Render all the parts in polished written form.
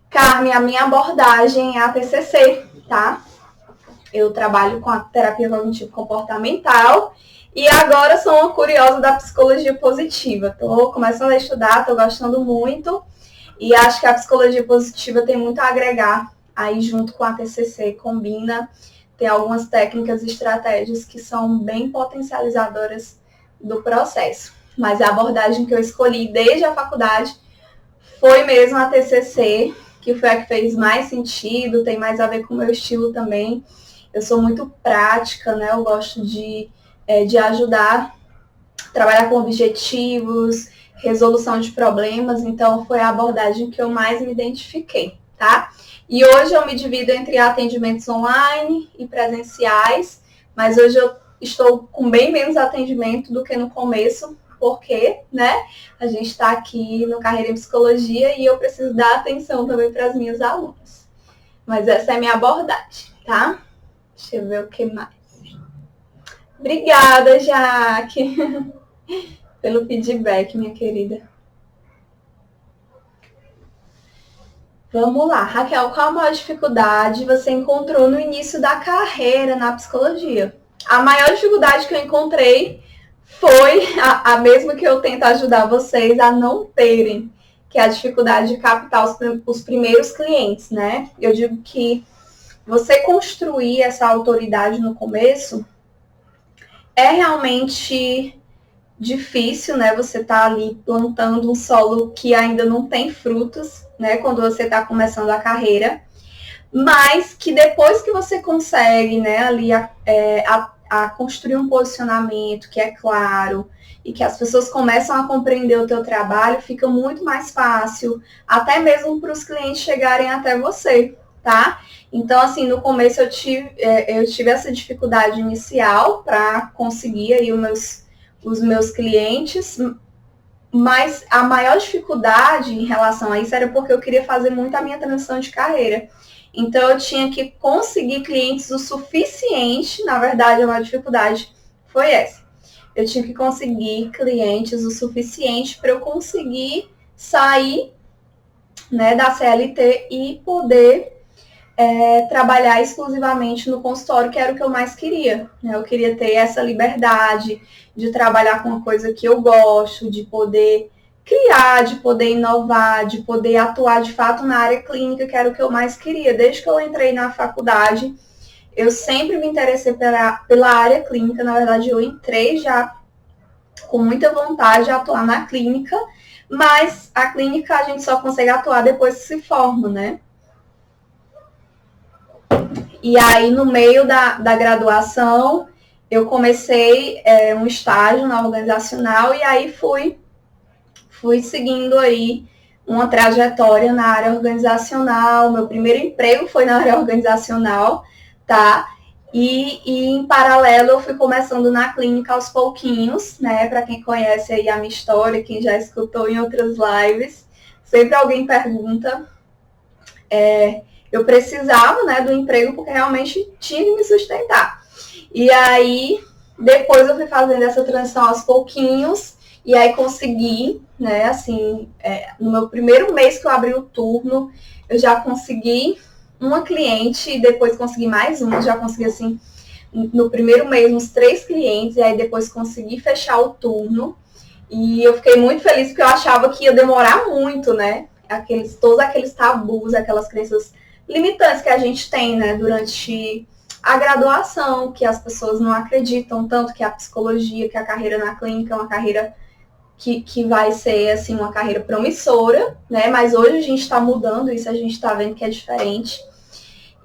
Carmen, a minha abordagem é a TCC, tá? Eu trabalho com a terapia cognitivo-comportamental e agora sou uma curiosa da psicologia positiva. Estou começando a estudar, estou gostando muito e acho que a psicologia positiva tem muito a agregar aí junto com a TCC, combina, tem algumas técnicas e estratégias que são bem potencializadoras do processo. Mas a abordagem que eu escolhi desde a faculdade foi mesmo a TCC, que foi a que fez mais sentido, tem mais a ver com o meu estilo também. Eu sou muito prática, né? Eu gosto de ajudar, trabalhar com objetivos, resolução de problemas, então foi a abordagem que eu mais me identifiquei, tá? E hoje eu me divido entre atendimentos online e presenciais, mas hoje eu estou com bem menos atendimento do que no começo, porque, né, a gente está aqui no Carreira em Psicologia e eu preciso dar atenção também para as minhas alunas. Mas essa é a minha abordagem, tá? Deixa eu ver o que mais. Obrigada, Jaque, pelo feedback, minha querida. Vamos lá, Raquel, qual a maior dificuldade você encontrou no início da carreira na psicologia? A maior dificuldade que eu encontrei foi a mesma que eu tento ajudar vocês a não terem, que é a dificuldade de captar os primeiros clientes, né? Eu digo que você construir essa autoridade no começo é realmente difícil, né? Você tá ali plantando um solo que ainda não tem frutos, né? Quando você está começando a carreira, mas que depois que você consegue, né, ali a construir um posicionamento que é claro e que as pessoas começam a compreender o teu trabalho, fica muito mais fácil, até mesmo para os clientes chegarem até você, tá? Então, assim, no começo eu tive essa dificuldade inicial para conseguir aí os meus clientes, mas a maior dificuldade em relação a isso era porque eu queria fazer muito a minha transição de carreira. Então, eu tinha que conseguir clientes o suficiente, na verdade, a maior dificuldade foi essa. Eu tinha que conseguir clientes o suficiente para eu conseguir sair, né, da CLT e poder trabalhar exclusivamente no consultório, que era o que eu mais queria. Né? Eu queria ter essa liberdade de trabalhar com uma coisa que eu gosto, de poder criar, de poder inovar, de poder atuar de fato na área clínica, que era o que eu mais queria. Desde que eu entrei na faculdade, eu sempre me interessei pela área clínica. Na verdade, eu entrei já com muita vontade de atuar na clínica, mas a clínica a gente só consegue atuar depois que se forma, né? E aí, no meio da graduação, eu comecei um estágio na organizacional e aí fui seguindo aí uma trajetória na área organizacional. Meu primeiro emprego foi na área organizacional, tá? E em paralelo eu fui começando na clínica aos pouquinhos, né? Para quem conhece aí a minha história, quem já escutou em outras lives, sempre alguém pergunta. Eu precisava, né, do emprego porque realmente tinha que me sustentar. E aí, depois eu fui fazendo essa transição aos pouquinhos, e aí consegui, né, assim, no meu primeiro mês que eu abri o turno, eu já consegui uma cliente, e depois consegui mais uma, já consegui, assim, no primeiro mês uns 3 clientes, e aí depois consegui fechar o turno, e eu fiquei muito feliz porque eu achava que ia demorar muito, né, todos aqueles tabus, aquelas crenças limitantes que a gente tem, né, durante a graduação, que as pessoas não acreditam tanto que a psicologia, que a carreira na clínica é uma carreira que vai ser, assim, uma carreira promissora, né, mas hoje a gente está mudando isso, a gente está vendo que é diferente.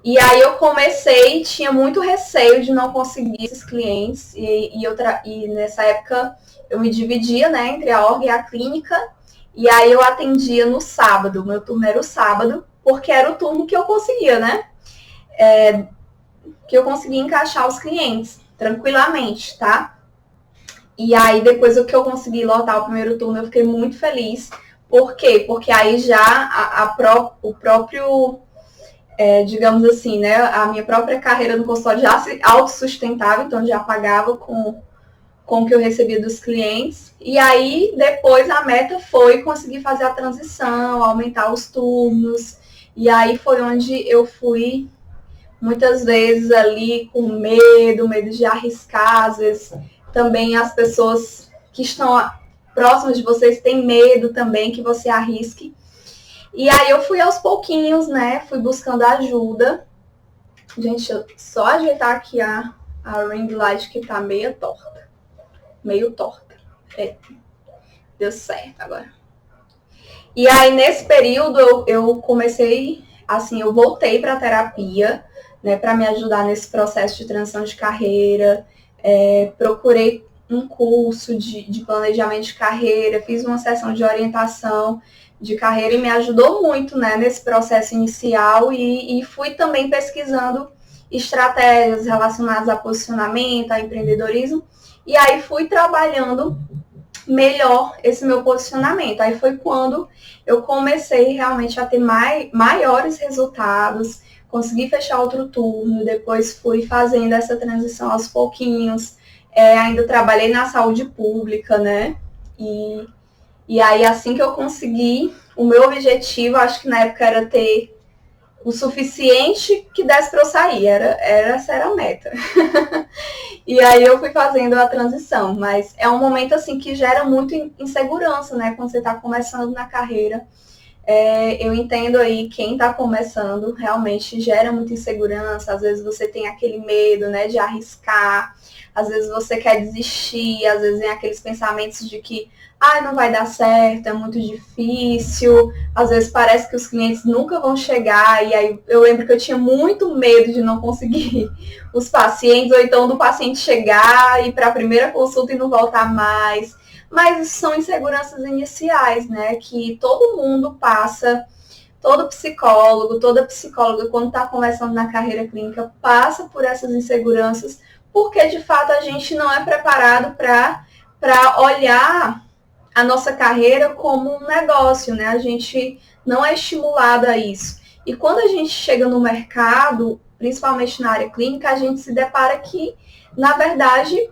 E aí eu comecei, tinha muito receio de não conseguir esses clientes, e nessa época eu me dividia, né, entre a org e a clínica, e aí eu atendia no sábado, meu turno era o sábado, porque era o turno que eu conseguia, né? Que eu conseguia encaixar os clientes tranquilamente, tá? E aí, depois que eu consegui lotar o primeiro turno, eu fiquei muito feliz. Por quê? Porque aí já o próprio, digamos assim, né? A minha própria carreira no consultório já se autossustentava, então já pagava com o que eu recebia dos clientes. E aí, depois, a meta foi conseguir fazer a transição, aumentar os turnos. E aí foi onde eu fui muitas vezes ali com medo de arriscar, às vezes também as pessoas que estão próximas de vocês têm medo também que você arrisque. E aí eu fui aos pouquinhos, né? Fui buscando ajuda. Gente, eu só ajeitar aqui a ring light que tá meio torta. Meio torta. É. Deu certo agora. E aí, nesse período, eu comecei, assim, eu voltei para a terapia, né, para me ajudar nesse processo de transição de carreira. Procurei um curso de planejamento de carreira, fiz uma sessão de orientação de carreira e me ajudou muito, né, nesse processo inicial e fui também pesquisando estratégias relacionadas a posicionamento, a empreendedorismo, e aí fui trabalhando melhor esse meu posicionamento. Aí foi quando eu comecei realmente a ter maiores resultados, consegui fechar outro turno, depois fui fazendo essa transição aos pouquinhos, ainda trabalhei na saúde pública, né? E aí, assim que eu consegui, o meu objetivo, acho que na época era ter o suficiente que desse para eu sair, essa era a meta. E aí eu fui fazendo a transição, mas é um momento assim que gera muito insegurança, né? Quando você está começando na carreira. Eu entendo aí quem está começando realmente gera muita insegurança, às vezes você tem aquele medo, né, de arriscar, às vezes você quer desistir, às vezes vem aqueles pensamentos de que não vai dar certo, é muito difícil, às vezes parece que os clientes nunca vão chegar, e aí eu lembro que eu tinha muito medo de não conseguir os pacientes, ou então do paciente chegar e ir para a primeira consulta e não voltar mais. Mas são inseguranças iniciais, né? Que todo mundo passa, todo psicólogo, toda psicóloga, quando está começando na carreira clínica, passa por essas inseguranças, porque de fato a gente não é preparado para olhar a nossa carreira como um negócio, né? A gente não é estimulado a isso. E quando a gente chega no mercado, principalmente na área clínica, a gente se depara que, na verdade,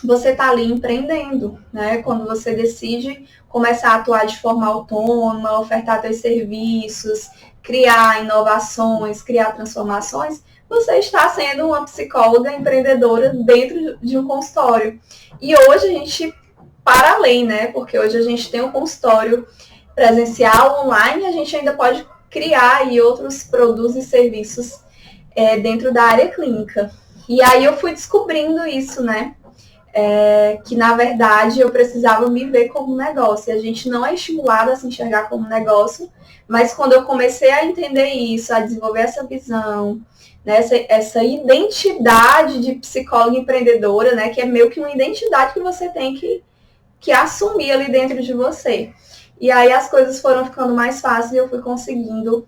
você está ali empreendendo, né? Quando você decide começar a atuar de forma autônoma, ofertar seus serviços, criar inovações, criar transformações, você está sendo uma psicóloga empreendedora dentro de um consultório. E hoje a gente, para além, né? Porque hoje a gente tem um consultório presencial, online, a gente ainda pode criar aí outros produtos e serviços dentro da área clínica. E aí eu fui descobrindo isso, né? Que na verdade eu precisava me ver como negócio. E a gente não é estimulado a se enxergar como negócio, mas quando eu comecei a entender isso, a desenvolver essa visão, né, essa identidade de psicóloga empreendedora, né, que é meio que uma identidade que você tem que assumir ali dentro de você. E aí as coisas foram ficando mais fáceis e eu fui conseguindo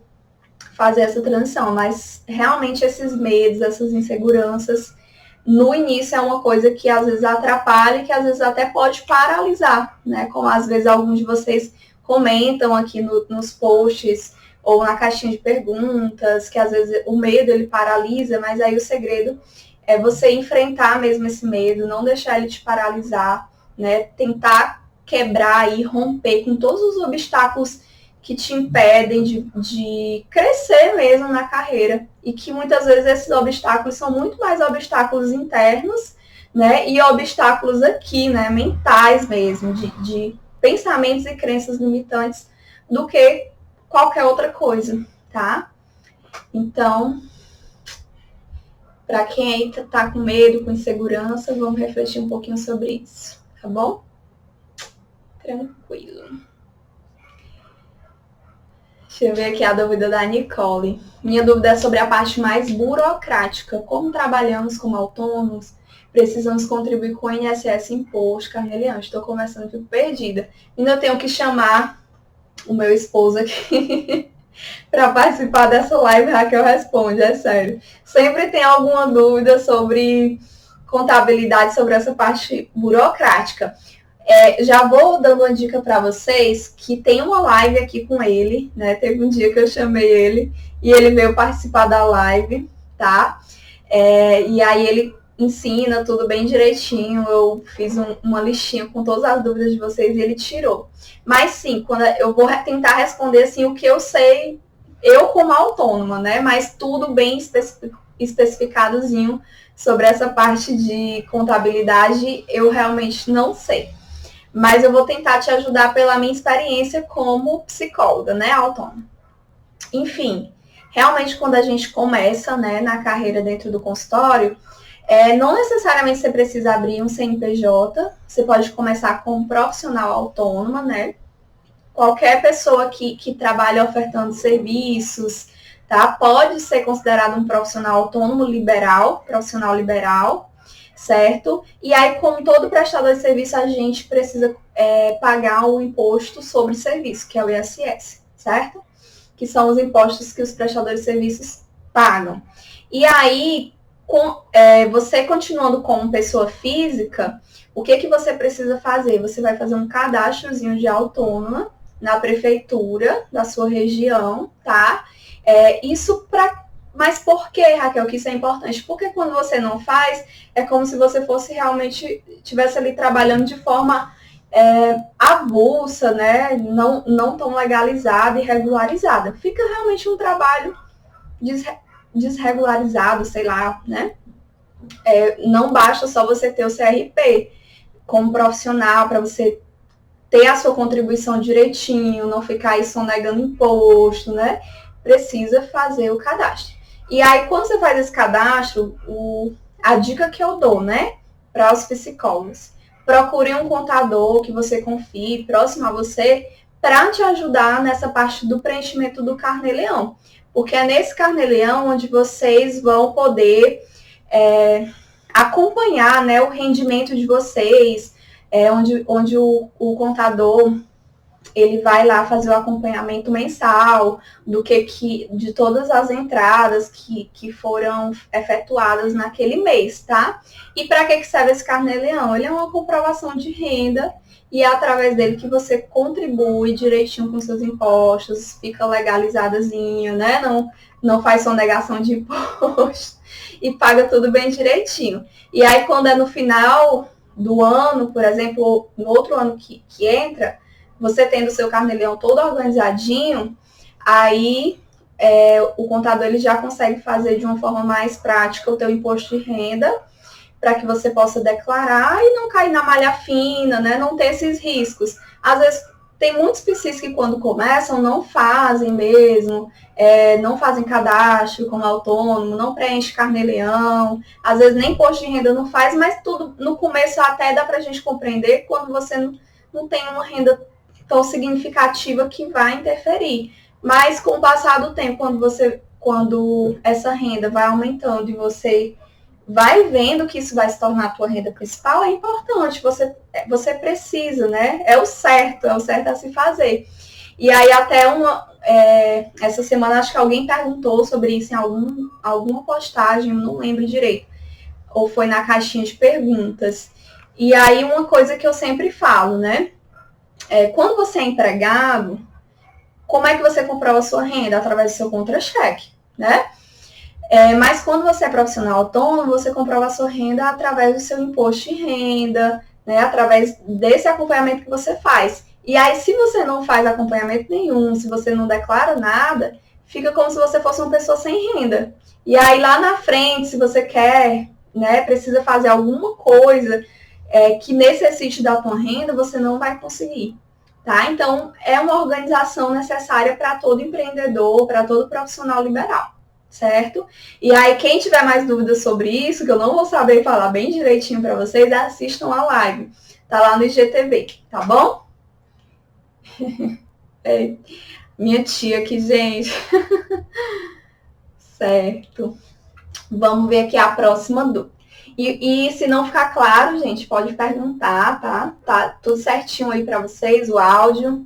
fazer essa transição. Mas realmente esses medos, essas inseguranças, no início é uma coisa que às vezes atrapalha e que às vezes até pode paralisar, né? Como às vezes alguns de vocês comentam aqui nos posts ou na caixinha de perguntas, que às vezes o medo ele paralisa, mas aí o segredo é você enfrentar mesmo esse medo, não deixar ele te paralisar, né? Tentar quebrar e romper com todos os obstáculos que te impedem de crescer mesmo na carreira. E que muitas vezes esses obstáculos são muito mais obstáculos internos, né? E obstáculos aqui, né? Mentais mesmo, de pensamentos e crenças limitantes, do que qualquer outra coisa, tá? Então, para quem aí tá com medo, com insegurança, vamos refletir um pouquinho sobre isso, tá bom? Tranquilo. Deixa eu ver aqui a dúvida da Nicole. Minha dúvida é sobre a parte mais burocrática. Como trabalhamos como autônomos, precisamos contribuir com o INSS, imposto, carneliano. Estou conversando, fico perdida. Ainda eu tenho que chamar o meu esposo aqui para participar dessa live, Raquel responde, é sério. Sempre tem alguma dúvida sobre contabilidade, sobre essa parte burocrática. Já vou dando uma dica para vocês que tem uma live aqui com ele, né? Teve um dia que eu chamei ele e ele veio participar da live, tá? E aí ele ensina tudo bem direitinho. Eu fiz uma listinha com todas as dúvidas de vocês e ele tirou. Mas sim, quando eu vou tentar responder assim o que eu sei eu como autônoma, né? Mas tudo bem especificadozinho sobre essa parte de contabilidade, eu realmente não sei. Mas eu vou tentar te ajudar pela minha experiência como psicóloga, né, autônoma. Enfim, realmente quando a gente começa, né, na carreira dentro do consultório, não necessariamente você precisa abrir um CNPJ, você pode começar como profissional autônoma, né? Qualquer pessoa que trabalha ofertando serviços, tá? Pode ser considerado um profissional autônomo liberal, profissional liberal, certo? E aí, como todo prestador de serviço, a gente precisa pagar o imposto sobre serviço, que é o ISS, certo? Que são os impostos que os prestadores de serviços pagam. E aí, você continuando como pessoa física, o que você precisa fazer? Você vai fazer um cadastrozinho de autônoma na prefeitura da sua região, tá? Mas por que, Raquel, que isso é importante? Porque quando você não faz, é como se você fosse realmente estivesse ali trabalhando de forma avulsa, né? Não tão legalizada e regularizada. Fica realmente um trabalho desregularizado, sei lá, né? Não basta só você ter o CRP como profissional para você ter a sua contribuição direitinho, não ficar aí sonegando imposto, né? Precisa fazer o cadastro. E aí, quando você faz esse cadastro, a dica que eu dou, né, para os psicólogos, procure um contador que você confie, próximo a você, para te ajudar nessa parte do preenchimento do Carnê-Leão. Porque é nesse Carnê-Leão onde vocês vão poder acompanhar, né, o rendimento de vocês, onde o contador ele vai lá fazer o acompanhamento mensal de todas as entradas que foram efetuadas naquele mês, tá? E para que serve esse Carnê-Leão? Ele é uma comprovação de renda e é através dele que você contribui direitinho com seus impostos, fica legalizadazinho, né? Não faz sonegação de imposto e paga tudo bem direitinho. E aí, quando é no final do ano, por exemplo, no outro ano que entra, você tendo o seu Carnê-Leão todo organizadinho, aí o contador ele já consegue fazer de uma forma mais prática o teu imposto de renda, para que você possa declarar e não cair na malha fina, né? Não ter esses riscos. Às vezes, tem muitos PCs que quando começam não fazem mesmo, não fazem cadastro como autônomo, não preenche Carnê-Leão, às vezes nem imposto de renda não faz, mas tudo no começo até dá para a gente compreender quando você não tem uma renda tão significativa que vai interferir. Mas com o passar do tempo, quando essa renda vai aumentando e você vai vendo que isso vai se tornar a tua renda principal, é importante, você precisa, né? É o certo a se fazer. E aí até essa semana acho que alguém perguntou sobre isso em alguma postagem, não lembro direito, ou foi na caixinha de perguntas. E aí uma coisa que eu sempre falo, né? Quando você é empregado, como é que você comprova a sua renda? Através do seu contra-cheque, né? Mas quando você é profissional autônomo, você comprova a sua renda através do seu imposto de renda, né? Através desse acompanhamento que você faz. E aí, se você não faz acompanhamento nenhum, se você não declara nada, fica como se você fosse uma pessoa sem renda. E aí, lá na frente, se você quer, né, precisa fazer alguma coisa que necessite da tua renda, você não vai conseguir, tá? Então, é uma organização necessária para todo empreendedor, para todo profissional liberal, certo? E aí, quem tiver mais dúvidas sobre isso, que eu não vou saber falar bem direitinho para vocês, assistam a live. Tá lá no IGTV, tá bom? Minha tia aqui, gente. Certo. Vamos ver aqui a próxima dúvida. E se não ficar claro, gente, pode perguntar, tá? Tá tudo certinho aí para vocês, o áudio.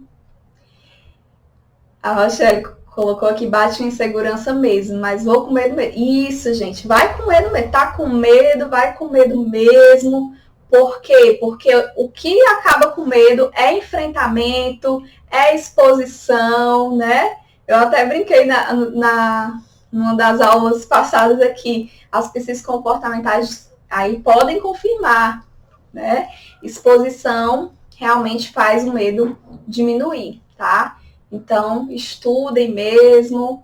A Rochelle colocou aqui, bate insegurança mesmo, mas vou com medo mesmo. Isso, gente, vai com medo mesmo. Tá com medo, vai com medo mesmo. Por quê? Porque o que acaba com medo é enfrentamento, é exposição, né? Eu até brinquei numa das aulas passadas aqui. As pesquisas comportamentais aí podem confirmar, né? Exposição realmente faz o medo diminuir, tá? Então, estudem mesmo,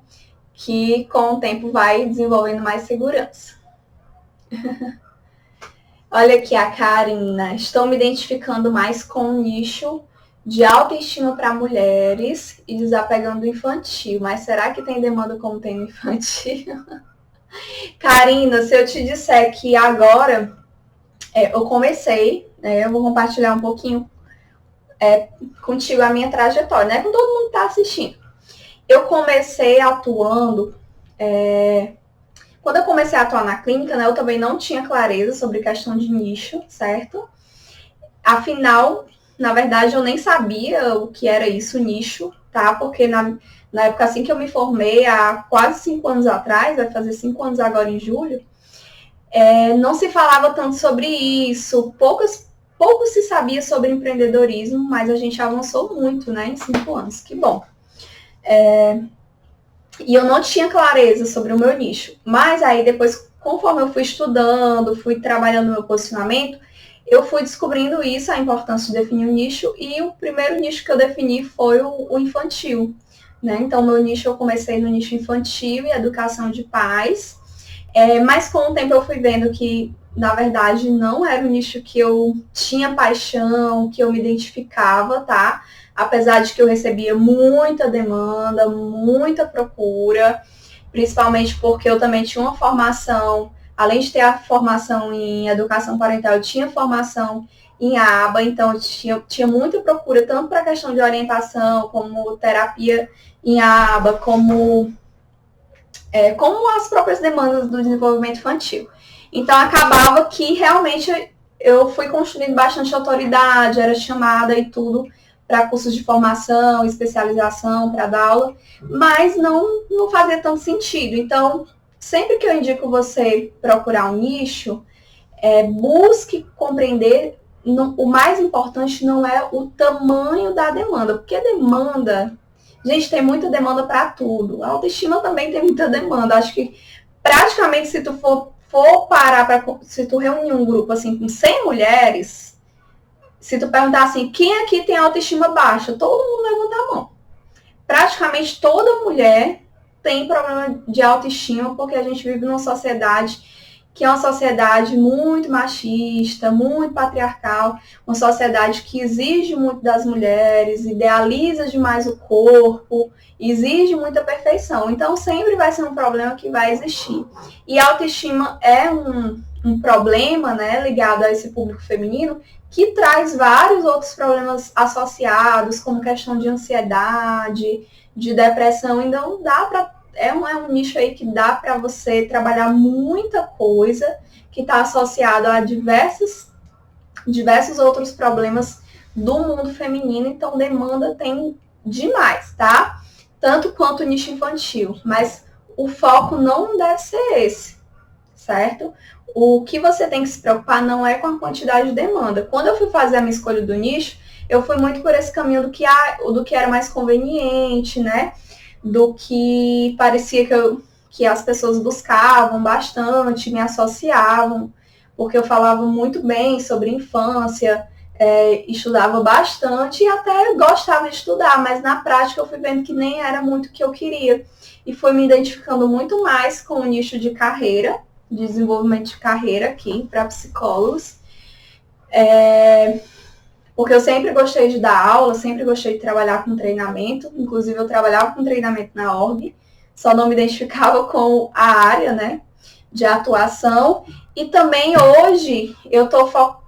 que com o tempo vai desenvolvendo mais segurança. Olha aqui a Karina. Estou me identificando mais com o nicho de autoestima para mulheres e desapegando do infantil. Mas será que tem demanda como tem no infantil? Karina, se eu te disser que agora eu comecei, eu vou compartilhar um pouquinho contigo a minha trajetória, né? Com todo mundo que está assistindo. Eu comecei atuando... Quando eu comecei a atuar na clínica, né, eu também não tinha clareza sobre questão de nicho, certo? Afinal, na verdade, eu nem sabia o que era isso, nicho, tá? Porque na época assim que eu me formei, há quase 5 anos atrás, vai fazer 5 anos agora em julho, não se falava tanto sobre isso, pouco se sabia sobre empreendedorismo, mas a gente avançou muito, né, em 5 anos, que bom. E eu não tinha clareza sobre o meu nicho. Mas aí depois, conforme eu fui estudando, fui trabalhando meu posicionamento, eu fui descobrindo isso, a importância de definir o nicho. E o primeiro nicho que eu defini foi o infantil. Né? Então, meu nicho, eu comecei no nicho infantil e educação de pais. Mas com o tempo eu fui vendo que, na verdade, não era o nicho que eu tinha paixão, que eu me identificava, tá? Apesar de que eu recebia muita demanda, muita procura, principalmente porque eu também tinha uma formação, além de ter a formação em educação parental, eu tinha formação em aba, então eu tinha muita procura, tanto para a questão de orientação, como terapia em aba, como as próprias demandas do desenvolvimento infantil. Então, acabava que realmente eu fui construindo bastante autoridade, era chamada e tudo para cursos de formação, especialização, para dar aula, mas não fazia tanto sentido. Então, sempre que eu indico você procurar um nicho, busque compreender, o mais importante não é o tamanho da demanda, porque demanda, gente, tem muita demanda para tudo. A autoestima também tem muita demanda. Acho que praticamente se tu for parar, se tu reunir um grupo assim com 100 mulheres, se tu perguntar assim, quem aqui tem autoestima baixa? Todo mundo levanta a mão. Praticamente toda mulher tem problema de autoestima, porque a gente vive numa sociedade que é uma sociedade muito machista, muito patriarcal, uma sociedade que exige muito das mulheres, idealiza demais o corpo, exige muita perfeição. Então, sempre vai ser um problema que vai existir. E a autoestima é um problema, né, ligado a esse público feminino, que traz vários outros problemas associados, como questão de ansiedade, de depressão. Então, dá para é um nicho aí que dá para você trabalhar muita coisa que está associado a diversos outros problemas do mundo feminino. Então, demanda tem demais, tá? Tanto quanto o nicho infantil. Mas o foco não deve ser esse, certo? O que você tem que se preocupar não é com a quantidade de demanda. Quando eu fui fazer a minha escolha do nicho, eu fui muito por esse caminho do que era mais conveniente, né? Do que parecia que as pessoas buscavam bastante, me associavam, porque eu falava muito bem sobre infância, estudava bastante e até gostava de estudar, mas na prática eu fui vendo que nem era muito o que eu queria. E fui me identificando muito mais com o nicho de carreira, de desenvolvimento de carreira aqui para psicólogos. Porque eu sempre gostei de dar aula, sempre gostei de trabalhar com treinamento. Inclusive, eu trabalhava com treinamento na org, só não me identificava com a área, né, de atuação. E também hoje,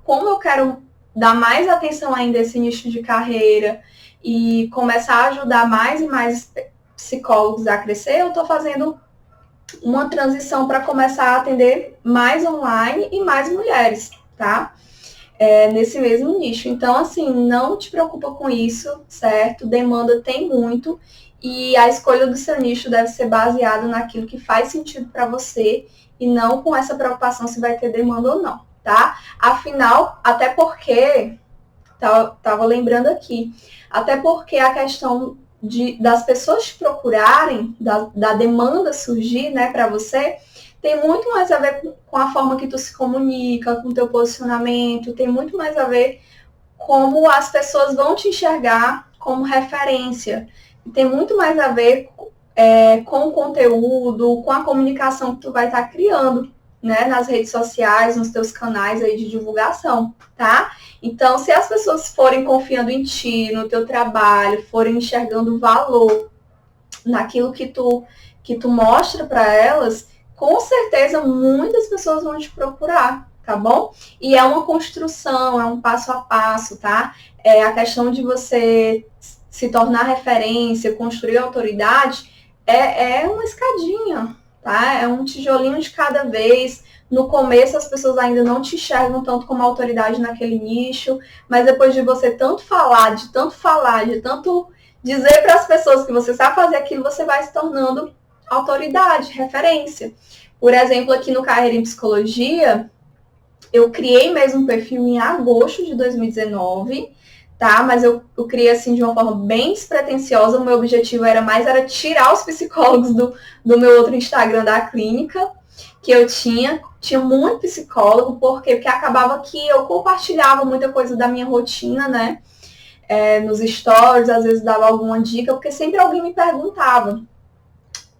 como eu quero dar mais atenção ainda a esse nicho de carreira e começar a ajudar mais e mais psicólogos a crescer, eu estou fazendo uma transição para começar a atender mais online e mais mulheres, tá? Nesse mesmo nicho. Então, assim, não te preocupa com isso, certo? Demanda tem muito e a escolha do seu nicho deve ser baseada naquilo que faz sentido para você e não com essa preocupação se vai ter demanda ou não, tá? Afinal, até porque, tava lembrando aqui, até porque a questão das pessoas te procurarem, da demanda surgir, né, para você, tem muito mais a ver com a forma que tu se comunica, com o teu posicionamento, tem muito mais a ver como as pessoas vão te enxergar como referência. tem muito mais a ver com o conteúdo, com a comunicação que tu vai estar criando, né, nas redes sociais, nos teus canais aí de divulgação, tá? Então, se as pessoas forem confiando em ti, no teu trabalho, forem enxergando valor naquilo que tu mostra para elas, com certeza muitas pessoas vão te procurar, tá bom? E é uma construção, é um passo a passo, tá? É a questão de você se tornar referência, construir autoridade, é uma escadinha, tá? É um tijolinho de cada vez. No começo as pessoas ainda não te enxergam tanto como autoridade naquele nicho, mas depois de você tanto falar, de tanto dizer para as pessoas que você sabe fazer aquilo, você vai se tornando autoridade, referência. Por exemplo, aqui no Carreira em Psicologia, eu criei mesmo um perfil em agosto de 2019, tá? Mas eu criei assim de uma forma bem despretensiosa. O meu objetivo era tirar os psicólogos do meu outro Instagram da clínica, que eu tinha muito psicólogo, porque acabava que eu compartilhava muita coisa da minha rotina, né? Nos stories, às vezes dava alguma dica, porque sempre alguém me perguntava.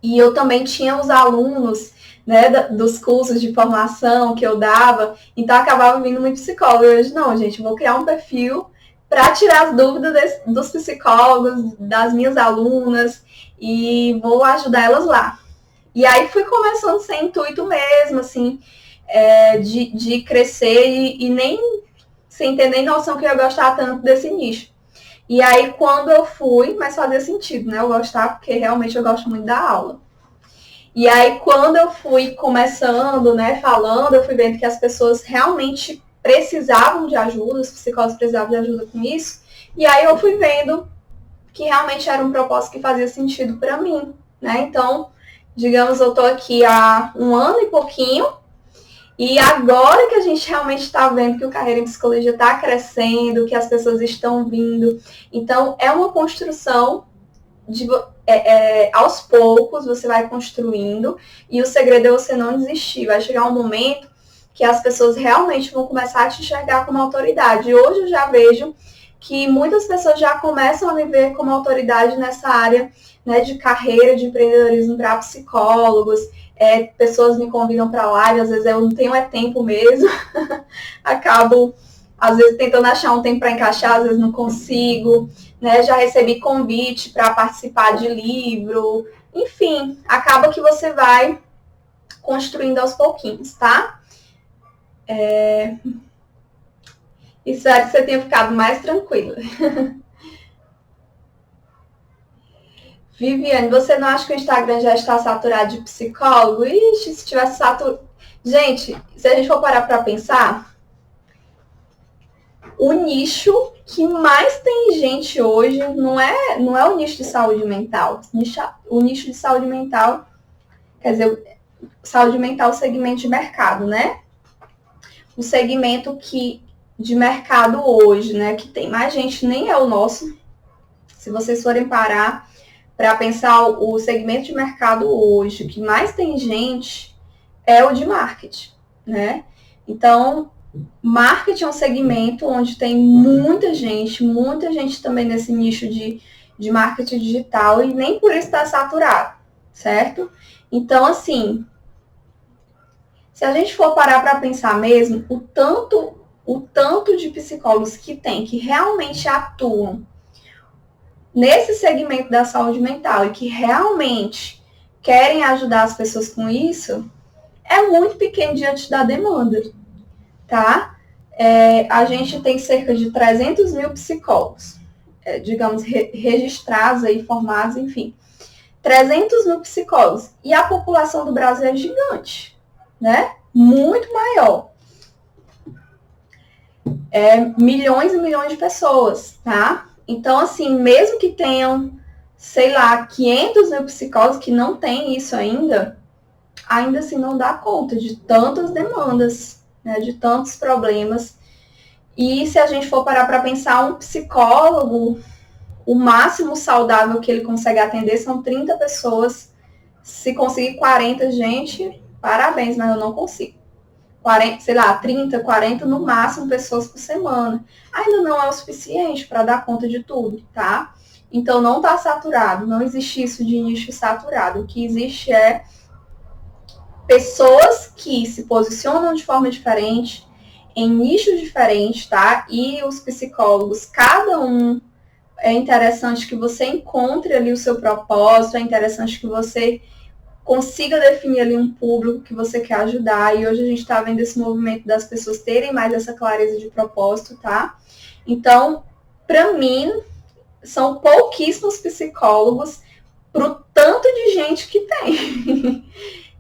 E eu também tinha os alunos, né, dos cursos de formação que eu dava, então acabava vindo muito psicólogo. Eu disse, não, gente, vou criar um perfil para tirar as dúvidas dos psicólogos, das minhas alunas, e vou ajudar elas lá. E aí fui começando sem intuito mesmo, assim, de crescer e nem sem ter nem noção que eu ia gostar tanto desse nicho. E aí, quando eu fui, mas fazia sentido, né? Eu gostar, porque realmente eu gosto muito da aula. E aí, quando eu fui começando, né, falando, eu fui vendo que as pessoas realmente precisavam de ajuda, os psicólogos precisavam de ajuda com isso. E aí eu fui vendo que realmente era um propósito que fazia sentido para mim, né? Então, digamos, eu tô aqui há 1 ano e pouquinho, e agora que a gente realmente está vendo que o Carreira em Psicologia está crescendo, que as pessoas estão vindo. Então, é uma construção aos poucos, você vai construindo. E o segredo é você não desistir. Vai chegar um momento que as pessoas realmente vão começar a te enxergar como autoridade. E hoje eu já vejo que muitas pessoas já começam a me ver como autoridade nessa área, né, de carreira, de empreendedorismo para psicólogos. Pessoas me convidam para live, às vezes eu não tenho tempo mesmo, acabo, às vezes, tentando achar um tempo para encaixar, às vezes não consigo, né? Já recebi convite para participar de livro, enfim, acaba que você vai construindo aos pouquinhos, tá? Espero que você tenha ficado mais tranquila. Viviane, você não acha que o Instagram já está saturado de psicólogo? Ixi, se tivesse saturado... Gente, se a gente for parar para pensar, o nicho que mais tem gente hoje não é o nicho de saúde mental. O nicho de saúde mental, quer dizer, saúde mental, segmento de mercado, né? O segmento de mercado hoje, né, que tem mais gente, nem é o nosso. Se vocês forem parar para pensar o segmento de mercado hoje, que mais tem gente, é o de marketing, né? Então, marketing é um segmento onde tem muita gente também nesse nicho de marketing digital, e nem por isso está saturado, certo? Então, assim, se a gente for parar para pensar mesmo, o tanto de psicólogos que tem, que realmente atuam nesse segmento da saúde mental e que realmente querem ajudar as pessoas com isso, é muito pequeno diante da demanda, tá? A gente tem cerca de 300 mil psicólogos, digamos, registrados aí, formados, enfim. 300 mil psicólogos. E a população do Brasil é gigante, né? Muito maior. Milhões e milhões de pessoas, tá? Então, assim, mesmo que tenham, sei lá, 500 mil psicólogos que não têm isso ainda assim não dá conta de tantas demandas, né, de tantos problemas. E se a gente for parar para pensar, um psicólogo, o máximo saudável que ele consegue atender são 30 pessoas. Se conseguir 40, gente, parabéns, mas eu não consigo. 40, sei lá, 30, 40 no máximo pessoas por semana. Ainda não é o suficiente para dar conta de tudo, tá? Então não está saturado, não existe isso de nicho saturado. O que existe é pessoas que se posicionam de forma diferente, em nichos diferentes, tá? E os psicólogos, cada um, é interessante que você encontre ali o seu propósito, é interessante que você consiga definir ali um público que você quer ajudar. E hoje a gente está vendo esse movimento das pessoas terem mais essa clareza de propósito, tá? Então, para mim, são pouquíssimos psicólogos pro tanto de gente que tem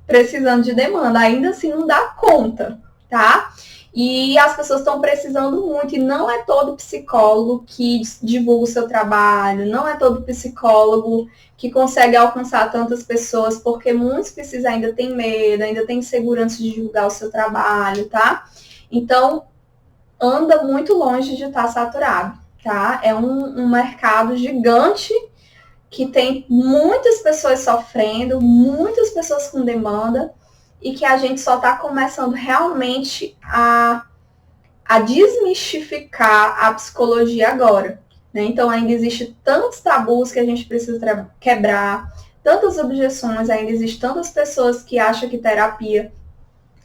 precisando de demanda. Ainda assim, não dá conta, tá? E as pessoas estão precisando muito, e não é todo psicólogo que divulga o seu trabalho, não é todo psicólogo que consegue alcançar tantas pessoas, porque muitos precisam ainda tem medo, ainda tem insegurança de divulgar o seu trabalho, tá? Então, anda muito longe de estar saturado, tá? É um mercado gigante que tem muitas pessoas sofrendo, muitas pessoas com demanda, e que a gente só está começando realmente a desmistificar a psicologia agora. Né? Então, ainda existe tantos tabus que a gente precisa quebrar, tantas objeções, ainda existe tantas pessoas que acham que terapia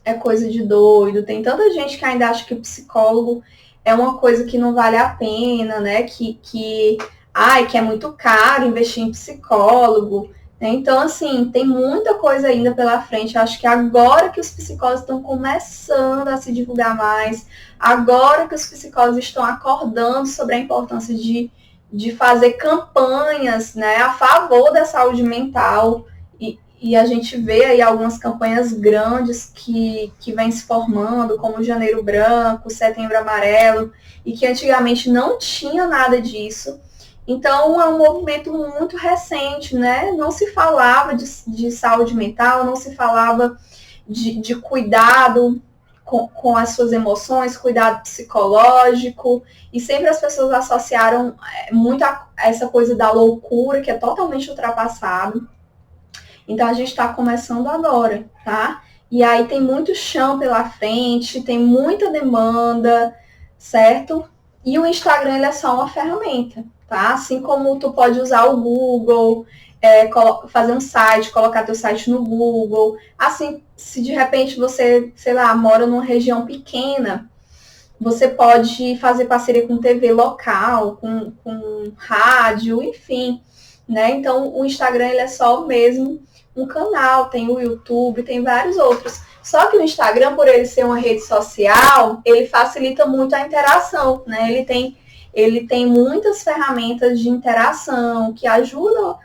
é coisa de doido, tem tanta gente que ainda acha que o psicólogo é uma coisa que não vale a pena, né? Que é muito caro investir em psicólogo. Né? Então, assim, tem muita coisa ainda pela frente. Eu acho que agora que os psicólogos estão começando a se divulgar mais, agora que os psicólogos estão acordando sobre a importância de fazer campanhas, né, a favor da saúde mental, e a gente vê aí algumas campanhas grandes que vêm se formando, como o Janeiro Branco, Setembro Amarelo, e que antigamente não tinha nada disso. Então, é um movimento muito recente, né? Não se falava de saúde mental, não se falava de cuidado com as suas emoções, cuidado psicológico, e sempre as pessoas associaram muito a essa coisa da loucura, que é totalmente ultrapassado. Então, a gente está começando agora, tá? E aí tem muito chão pela frente, tem muita demanda, certo? E o Instagram, ele é só uma ferramenta, tá? Assim como tu pode usar o Google, fazer um site, colocar teu site no Google. Assim, se de repente você, sei lá, mora numa região pequena, você pode fazer parceria com TV local, com rádio, enfim, né? Então, o Instagram, ele é só mesmo um canal, tem o YouTube, tem vários outros. Só que o Instagram, por ele ser uma rede social, ele facilita muito a interação, né? Ele tem muitas ferramentas de interação que ajudam,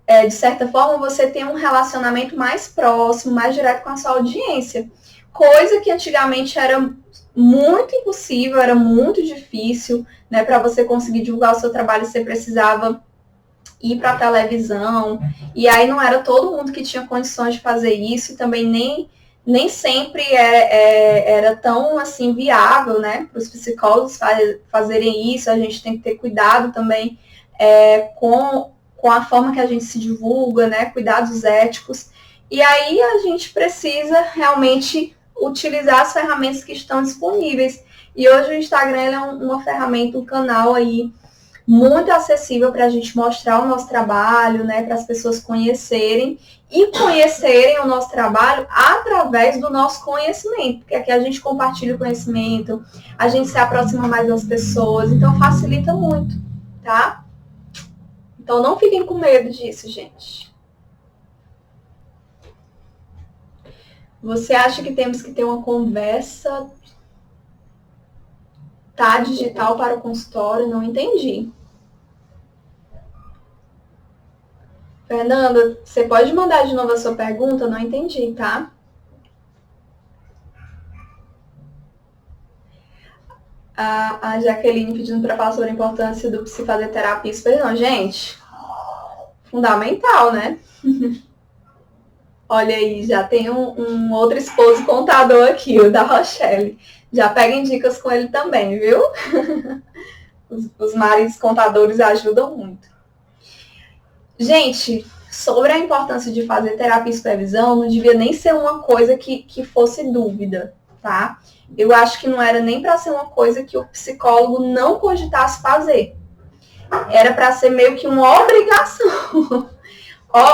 de certa forma, você ter um relacionamento mais próximo, mais direto com a sua audiência. Coisa que antigamente era muito impossível, era muito difícil, né? Para você conseguir divulgar o seu trabalho, você precisava ir para a televisão, e aí não era todo mundo que tinha condições de fazer isso, e também nem sempre era tão assim viável, né, para os psicólogos fazerem isso. A gente tem que ter cuidado também com a forma que a gente se divulga, né, cuidados éticos, e aí a gente precisa realmente utilizar as ferramentas que estão disponíveis, e hoje o Instagram é uma ferramenta, um canal aí muito acessível para a gente mostrar o nosso trabalho, né, para as pessoas conhecerem o nosso trabalho através do nosso conhecimento, porque aqui a gente compartilha o conhecimento, a gente se aproxima mais das pessoas, então facilita muito, tá? Então não fiquem com medo disso, gente. Você acha que temos que ter uma conversa digital para o consultório? Não entendi. Fernanda, você pode mandar de novo a sua pergunta? Não entendi, tá? A Jaqueline pedindo para falar sobre a importância do psi fazer terapia. Não, gente, fundamental, né? Olha aí, já tem um outro esposo contador aqui, o da Rochelle. Já peguem dicas com ele também, viu? Os maridos contadores ajudam muito. Gente, sobre a importância de fazer terapia e supervisão, não devia nem ser uma coisa que fosse dúvida, tá? Eu acho que não era nem para ser uma coisa que o psicólogo não cogitasse fazer. Era para ser meio que uma obrigação.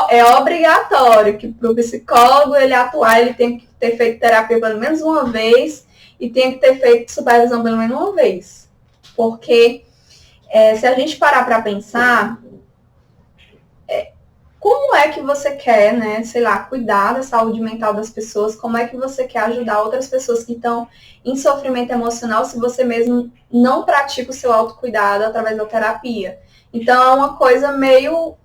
É obrigatório que para o psicólogo ele atuar, ele tem que ter feito terapia pelo menos uma vez e tem que ter feito supervisão pelo menos uma vez. Porque se a gente parar para pensar, como é que você quer, né, sei lá, cuidar da saúde mental das pessoas, como é que você quer ajudar outras pessoas que estão em sofrimento emocional se você mesmo não pratica o seu autocuidado através da terapia? Então é uma coisa meio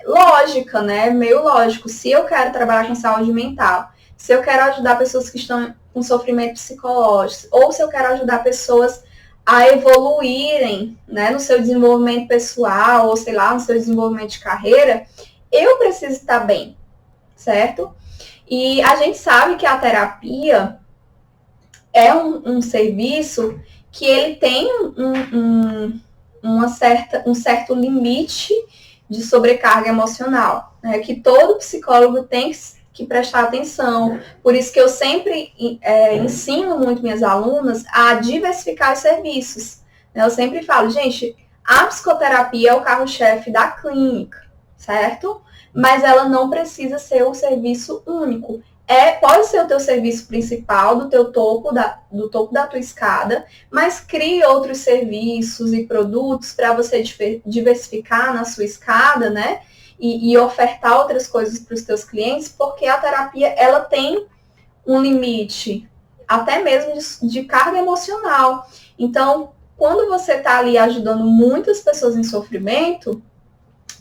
lógica, né? Meio lógico. Se eu quero trabalhar com saúde mental, se eu quero ajudar pessoas que estão com sofrimento psicológico, ou se eu quero ajudar pessoas a evoluírem, né, no seu desenvolvimento pessoal, ou sei lá, no seu desenvolvimento de carreira, eu preciso estar bem, certo? E a gente sabe que a terapia é um serviço que ele tem um certo limite de sobrecarga emocional, né? Que todo psicólogo tem que prestar atenção. Por isso que eu sempre ensino muito minhas alunas a diversificar os serviços. Eu sempre falo, gente, a psicoterapia é o carro-chefe da clínica, certo? Mas ela não precisa ser o serviço único. Pode ser o teu serviço principal, do topo da tua escada, mas crie outros serviços e produtos para você diversificar na sua escada, né? E ofertar outras coisas para os teus clientes, porque a terapia ela tem um limite, até mesmo de carga emocional. Então, quando você está ali ajudando muitas pessoas em sofrimento,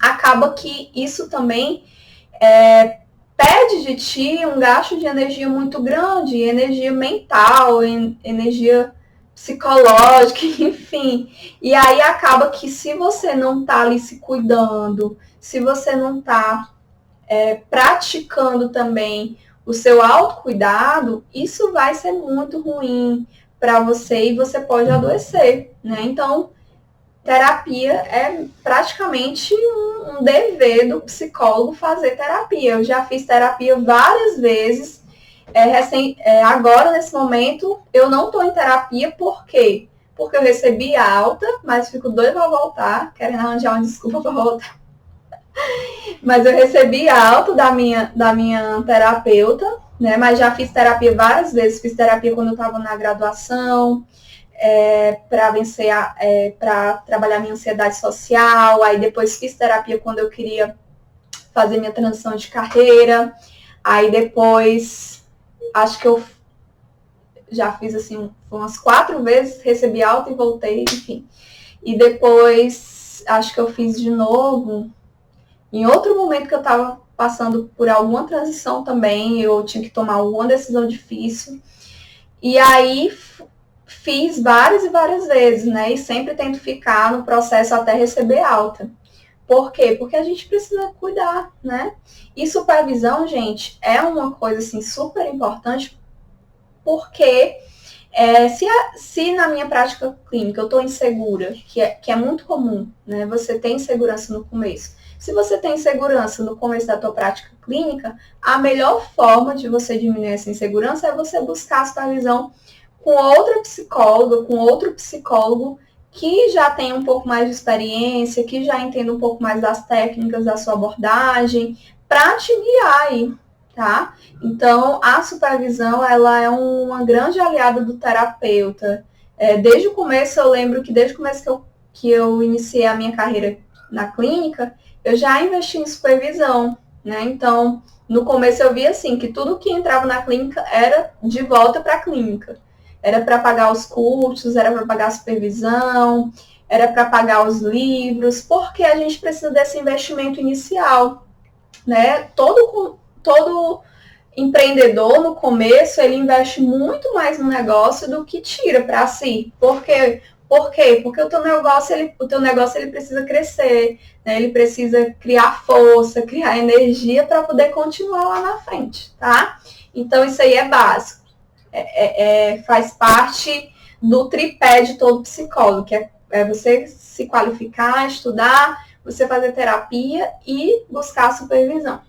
acaba que isso também pede de ti um gasto de energia muito grande, energia mental, energia psicológica, enfim. E aí acaba que se você não tá ali se cuidando, se você não tá praticando também o seu autocuidado, isso vai ser muito ruim para você e você pode adoecer, né? Então, terapia é praticamente um dever do psicólogo fazer terapia. Eu já fiz terapia várias vezes. Agora, nesse momento, eu não estou em terapia, por quê? Porque eu recebi alta, mas fico doida para voltar, querendo arranjar uma desculpa para voltar. Mas eu recebi alta da minha terapeuta, né? Mas já fiz terapia várias vezes. Fiz terapia quando eu estava na graduação, para vencer, para trabalhar minha ansiedade social. Aí depois fiz terapia quando eu queria fazer minha transição de carreira. Aí depois, acho que eu já fiz assim umas 4 vezes, recebi alta e voltei, enfim. E depois, acho que eu fiz de novo, em outro momento que eu estava passando por alguma transição também, eu tinha que tomar alguma decisão difícil. E aí fiz várias e várias vezes, né? E sempre tento ficar no processo até receber alta. Por quê? Porque a gente precisa cuidar, né? E supervisão, gente, é uma coisa assim super importante, porque se na minha prática clínica eu estou insegura, que é muito comum, né? Você tem insegurança no começo. Se você tem insegurança no começo da tua prática clínica, a melhor forma de você diminuir essa insegurança é você buscar a supervisão com outra psicóloga, com outro psicólogo que já tem um pouco mais de experiência, que já entenda um pouco mais das técnicas da sua abordagem, para te guiar aí, tá? Então, a supervisão, ela é uma grande aliada do terapeuta. Desde o começo, eu lembro que desde o começo que eu iniciei a minha carreira na clínica, eu já investi em supervisão, né? Então, no começo eu via assim, que tudo que entrava na clínica era de volta para a clínica. Era para pagar os cursos, era para pagar a supervisão, era para pagar os livros, porque a gente precisa desse investimento inicial, né? Todo empreendedor, no começo, ele investe muito mais no negócio do que tira para si. Por quê? Porque o teu negócio ele precisa crescer, né? Ele precisa criar força, criar energia para poder continuar lá na frente, tá? Então, isso aí é básico. Faz parte do tripé de todo psicólogo, que é você se qualificar, estudar, você fazer terapia e buscar supervisão.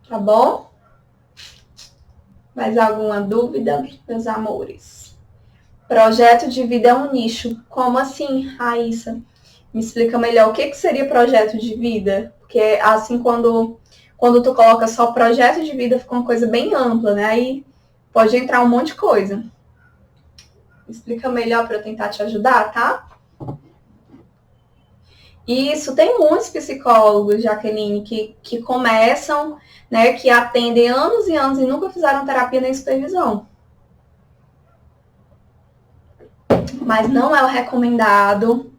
Tá bom? Mais alguma dúvida, meus amores? Projeto de vida é um nicho. Como assim, Raíssa? Me explica melhor o que seria projeto de vida? Porque assim, quando tu coloca só projeto de vida, fica uma coisa bem ampla, né? Aí pode entrar um monte de coisa. Me explica melhor para eu tentar te ajudar, tá? Isso, tem muitos psicólogos, Jaqueline, que começam, né, que atendem anos e anos e nunca fizeram terapia nem supervisão. Mas não é o recomendado,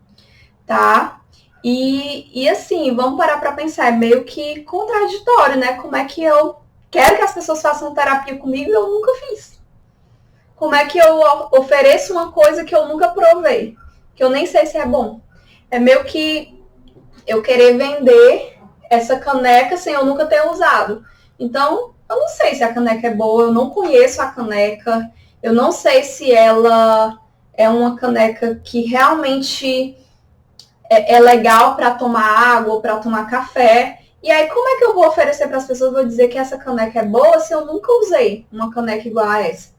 tá? E assim, vamos parar para pensar, é meio que contraditório, né? Como é que eu quero que as pessoas façam terapia comigo e eu nunca fiz? Como é que eu ofereço uma coisa que eu nunca provei? Que eu nem sei se é bom. É meio que eu querer vender essa caneca sem eu nunca ter usado. Então, eu não sei se a caneca é boa, eu não conheço a caneca, eu não sei se ela é uma caneca que realmente é legal para tomar água ou para tomar café. E aí, como é que eu vou oferecer para as pessoas, vou dizer que essa caneca é boa se eu nunca usei uma caneca igual a essa?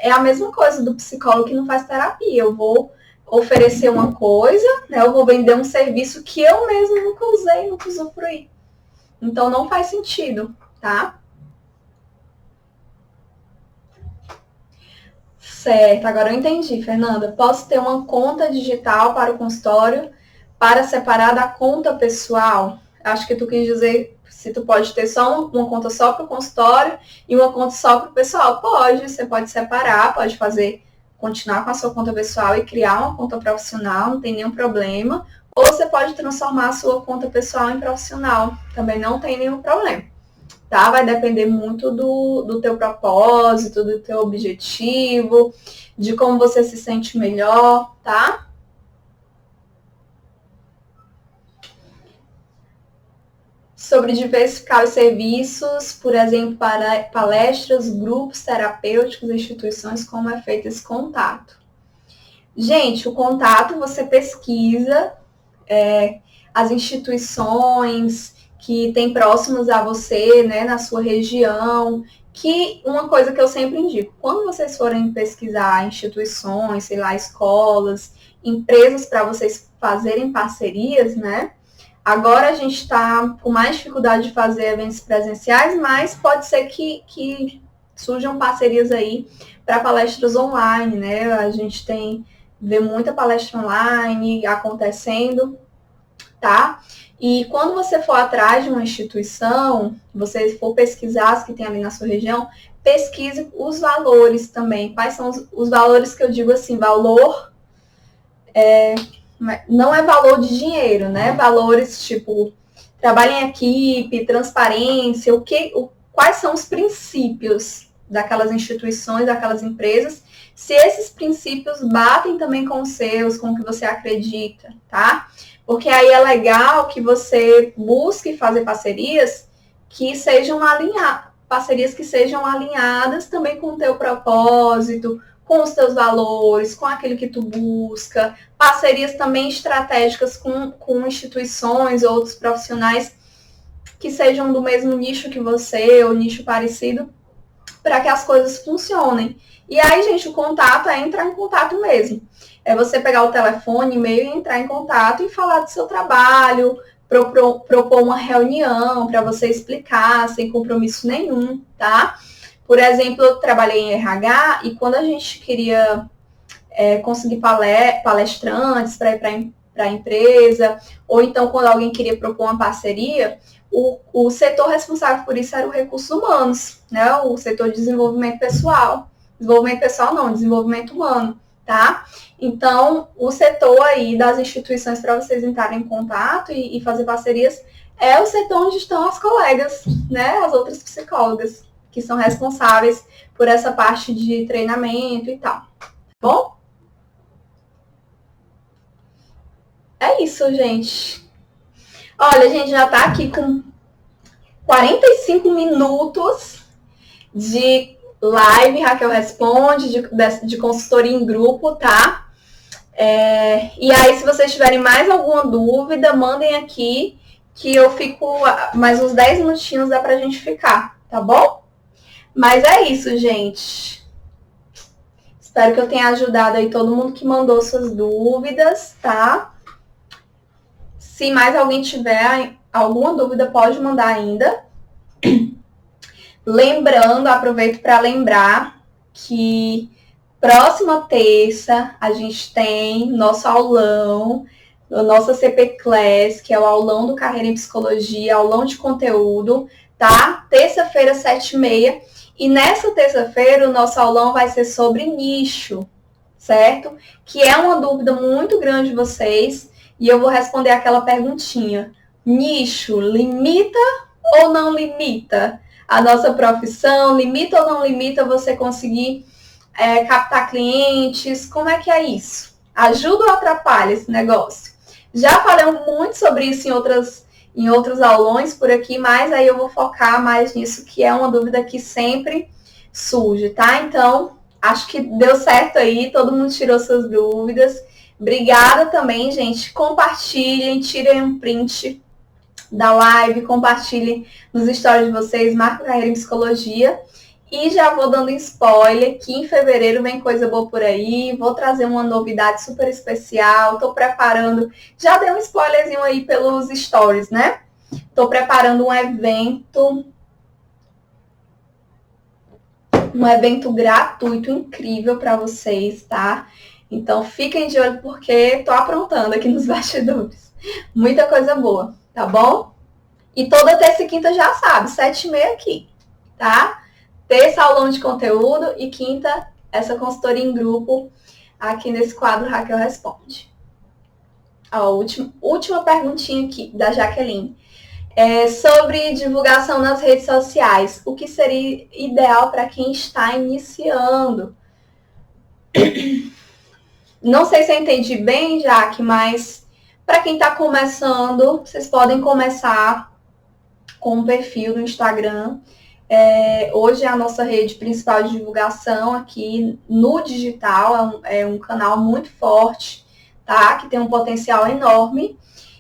É a mesma coisa do psicólogo que não faz terapia. Eu vou oferecer uma coisa, né? Eu vou vender um serviço que eu mesmo nunca usei, nunca usufruí. Então não faz sentido, tá? Certo, agora eu entendi, Fernanda. Posso ter uma conta digital para o consultório para separar da conta pessoal? Acho que tu quis dizer se tu pode ter só uma conta só para o consultório e uma conta só para o pessoal. Pode, você pode separar, pode fazer, continuar com a sua conta pessoal e criar uma conta profissional, não tem nenhum problema. Ou você pode transformar a sua conta pessoal em profissional, também não tem nenhum problema. Tá? Vai depender muito do teu propósito, do teu objetivo, de como você se sente melhor, tá? Sobre diversificar os serviços, por exemplo, para palestras, grupos terapêuticos, instituições, como é feito esse contato. Gente, o contato você pesquisa as instituições que tem próximas a você, né, na sua região, que uma coisa que eu sempre indico, quando vocês forem pesquisar instituições, sei lá, escolas, empresas para vocês fazerem parcerias, né, agora a gente está com mais dificuldade de fazer eventos presenciais, mas pode ser que surjam parcerias aí para palestras online, né, a gente vê muita palestra online acontecendo, tá? E quando você for atrás de uma instituição, você for pesquisar as que tem ali na sua região, pesquise os valores também. Quais são os valores que eu digo assim, valor não é valor de dinheiro, né? Valores tipo trabalho em equipe, transparência, quais são os princípios daquelas instituições, daquelas empresas, se esses princípios batem também com os seus, com o que você acredita, tá? Porque aí é legal que você busque fazer parcerias que sejam alinhadas também com o teu propósito, com os teus valores, com aquilo que tu busca, parcerias também estratégicas com instituições, outros profissionais que sejam do mesmo nicho que você, ou nicho parecido, para que as coisas funcionem. E aí, gente, o contato é entrar em contato mesmo. É você pegar o telefone, e-mail e entrar em contato e falar do seu trabalho, propor uma reunião para você explicar, sem compromisso nenhum, tá? Por exemplo, eu trabalhei em RH e quando a gente queria conseguir palestrantes para ir para a empresa, ou então quando alguém queria propor uma parceria, o setor responsável por isso era o recursos humanos, né? O setor de desenvolvimento pessoal. Desenvolvimento pessoal não, desenvolvimento humano, tá? Então, o setor aí das instituições para vocês entrarem em contato e fazer parcerias é o setor onde estão as colegas, né? As outras psicólogas que são responsáveis por essa parte de treinamento e tal. Bom? É isso, gente. Olha, a gente já tá aqui com 45 minutos de live, Raquel Responde, de consultoria em grupo, tá? E aí, se vocês tiverem mais alguma dúvida, mandem aqui, que eu fico mais uns 10 minutinhos, dá pra gente ficar, tá bom? Mas é isso, gente. Espero que eu tenha ajudado aí todo mundo que mandou suas dúvidas, tá? Se mais alguém tiver alguma dúvida, pode mandar ainda. Lembrando, aproveito para lembrar que próxima terça a gente tem nosso aulão, a nossa CP Class, que é o aulão do Carreira em Psicologia, aulão de conteúdo, tá? Terça-feira, 7h30. E nessa terça-feira o nosso aulão vai ser sobre nicho, certo? Que é uma dúvida muito grande de vocês. E eu vou responder aquela perguntinha. Nicho limita ou não limita a nossa profissão? Limita ou não limita você conseguir captar clientes? Como é que é isso? Ajuda ou atrapalha esse negócio? Já falei muito sobre isso em outros aulões por aqui, mas aí eu vou focar mais nisso, que é uma dúvida que sempre surge, tá? Então, acho que deu certo aí, todo mundo tirou suas dúvidas. Obrigada também, gente. Compartilhem, tirem um print da live, compartilhem nos stories de vocês, marca Carreira em Psicologia. E já vou dando spoiler que em fevereiro vem coisa boa por aí, vou trazer uma novidade super especial, tô preparando, já dei um spoilerzinho aí pelos stories, né? Tô preparando um evento gratuito incrível para vocês, tá? Então fiquem de olho porque tô aprontando aqui nos bastidores. Muita coisa boa, tá bom? E toda terça e quinta já sabe, 7h30 aqui, tá? Terça, aulão de conteúdo e quinta, essa consultoria em grupo aqui nesse quadro Raquel Responde. A última perguntinha aqui da Jaqueline. Sobre divulgação nas redes sociais. O que seria ideal para quem está iniciando? Não sei se eu entendi bem, Jaque, mas para quem está começando, vocês podem começar com um perfil no Instagram. Hoje é a nossa rede principal de divulgação aqui no digital, é um canal muito forte, tá? Que tem um potencial enorme.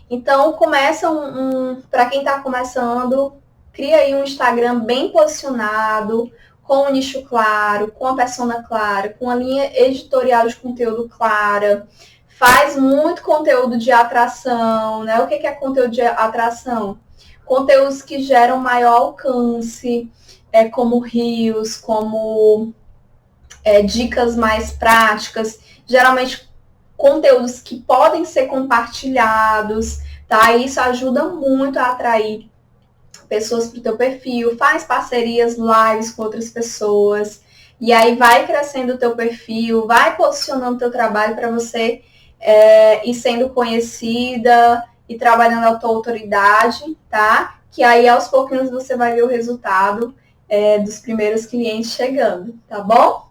Então, para quem está começando, cria aí um Instagram bem posicionado, com um nicho claro, com a persona clara, com a linha editorial de conteúdo clara. Faz muito conteúdo de atração, né? O que é conteúdo de atração? Conteúdos que geram maior alcance, como reels, como dicas mais práticas, geralmente conteúdos que podem ser compartilhados, tá? Isso ajuda muito a atrair pessoas para o teu perfil, faz parcerias, lives com outras pessoas, e aí vai crescendo o teu perfil, vai posicionando o teu trabalho para você ir sendo conhecida e trabalhando a tua autoridade, tá? Que aí aos pouquinhos você vai ver o resultado dos primeiros clientes chegando, tá bom?